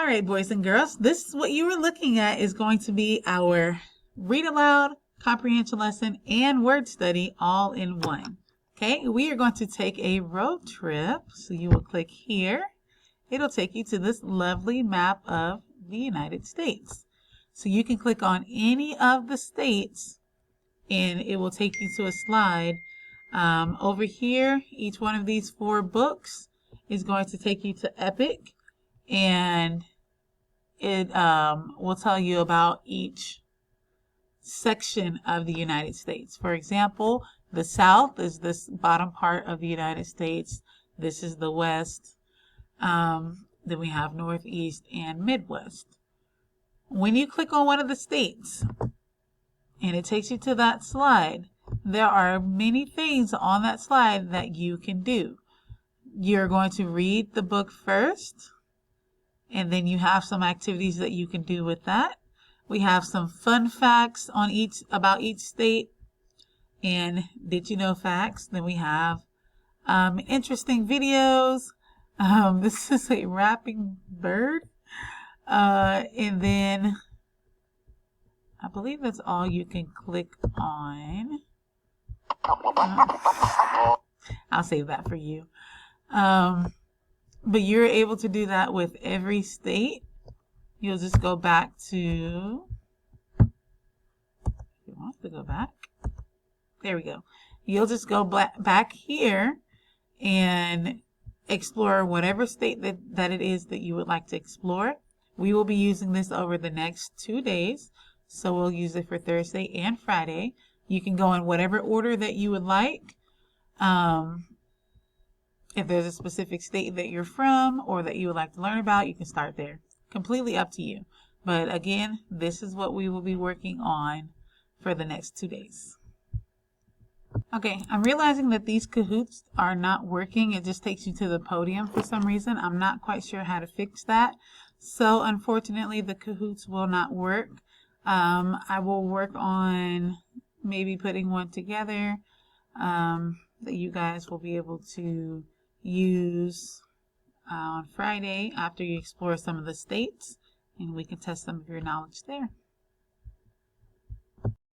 right, boys and girls, this is what you were looking at is going to be our read aloud, comprehension lesson, and word study all in one. Okay, we are going to take a road trip. So you will click here. It'll take you to this lovely map of the United States. So you can click on any of the states and it will take you to a slide. Over here, each one of these 4 books is going to take you to Epic, and it will tell you about each section of the United States. For example, the South is this bottom part of the United States. This is the West. Then we have Northeast and Midwest. When you click on one of the states and it takes you to that slide, there are many things on that slide that you can do. You're going to read the book first, and then you have some activities that you can do with that. We have some fun facts on about each state and did you know facts. Then we have interesting videos. This is a rapping bird. And then I believe that's all you can click on. I'll save that for you. But you're able to do that with every state. You'll just go back to, if you want to go back, there we go. You'll just go back here and explore whatever state that it is that you would like to explore. We will be using this over the next 2 days. So we'll use it for Thursday and Friday. You can go in whatever order that you would like. If there's a specific state that you're from or that you would like to learn about, you can start there. Completely up to you. But again, this is what we will be working on for the next 2 days. Okay, I'm realizing that these Kahoots are not working. It just takes you to the podium for some reason. I'm not quite sure how to fix that. So unfortunately, the Kahoots will not work. I will work on maybe putting one together that you guys will be able to use on Friday after you explore some of the states, and we can test some of your knowledge there.